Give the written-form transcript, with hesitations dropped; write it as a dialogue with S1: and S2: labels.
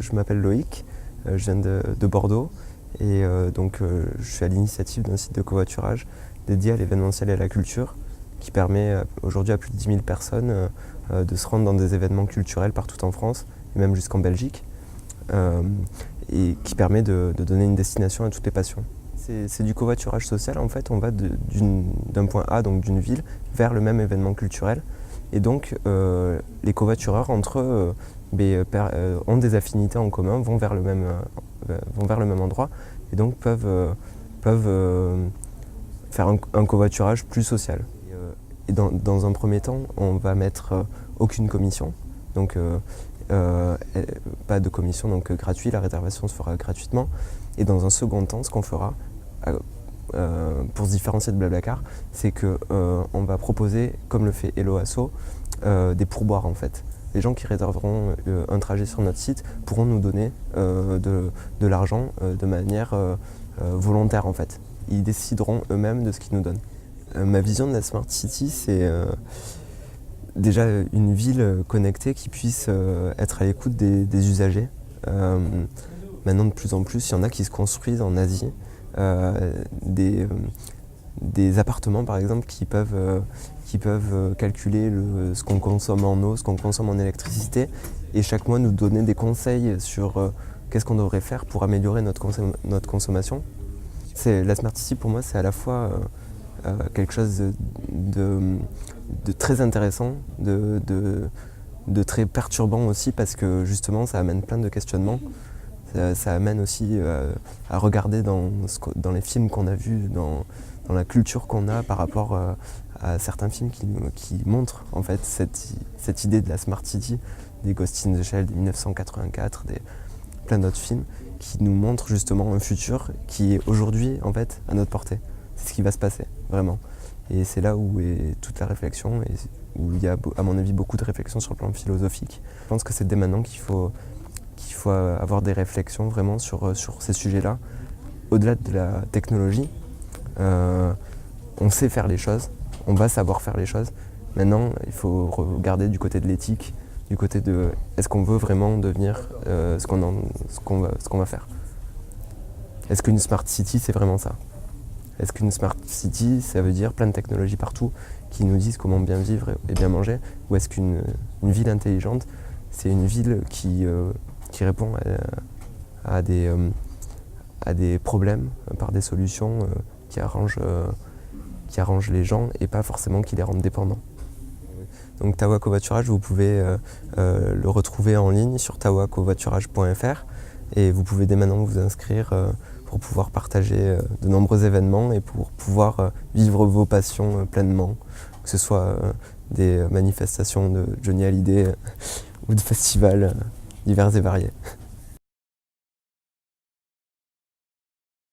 S1: je m'appelle Loïc, je viens de Bordeaux et je suis à l'initiative d'un site de covoiturage dédié à l'événementiel et à la culture qui permet aujourd'hui à plus de 10 000 personnes de se rendre dans des événements culturels partout en France et même jusqu'en Belgique et qui permet de donner une destination à toutes les passions. C'est du covoiturage social, en fait, on va d'un point A, donc d'une ville, vers le même événement culturel. Et donc les covoitureurs entre eux ont des affinités en commun, vont vers le même endroit et donc peuvent faire un covoiturage plus social. Et dans un premier temps, on va mettre aucune commission, donc pas de commission donc gratuit, la réservation se fera gratuitement. Et dans un second temps, ce qu'on fera pour se différencier de Blablacar, c'est qu'on va proposer, comme le fait Hello Asso, des pourboires en fait. Les gens qui réserveront un trajet sur notre site pourront nous donner de l'argent de manière volontaire en fait. Ils décideront eux-mêmes de ce qu'ils nous donnent. Ma vision de la Smart City, c'est déjà une ville connectée qui puisse être à l'écoute des usagers. Maintenant de plus en plus, il y en a qui se construisent en Asie. Des appartements par exemple qui peuvent calculer ce qu'on consomme en eau, ce qu'on consomme en électricité et chaque mois nous donner des conseils sur qu'est-ce qu'on devrait faire pour améliorer notre consommation. La Smart City pour moi c'est à la fois quelque chose de très intéressant, de très perturbant aussi parce que justement ça amène plein de questionnements. Ça amène aussi à regarder dans les films qu'on a vus, dans la culture qu'on a par rapport à certains films qui montrent en fait cette idée de la Smart City, des Ghost in the Shell, des 1984, plein d'autres films qui nous montrent justement un futur qui est aujourd'hui en fait à notre portée. C'est ce qui va se passer, vraiment. Et c'est là où est toute la réflexion et où il y a à mon avis beaucoup de réflexions sur le plan philosophique. Je pense que c'est dès maintenant qu'il faut avoir des réflexions vraiment sur ces sujets-là. Au-delà de la technologie, on sait faire les choses, on va savoir faire les choses. Maintenant, il faut regarder du côté de l'éthique, du côté de est-ce qu'on veut vraiment devenir ce qu'on va faire. Est-ce qu'une Smart City, c'est vraiment ça? Est-ce qu'une Smart City, ça veut dire plein de technologies partout qui nous disent comment bien vivre et bien manger? Ou est-ce qu'une ville intelligente, c'est une ville qui répond à des problèmes par des solutions qui arrangent les gens et pas forcément qui les rendent dépendants. Donc Tawa Covoiturage, vous pouvez le retrouver en ligne sur tawacovoiturage.fr et vous pouvez dès maintenant vous inscrire pour pouvoir partager de nombreux événements et pour pouvoir vivre vos passions pleinement, que ce soit des manifestations de Johnny Hallyday ou de festivals divers et variés.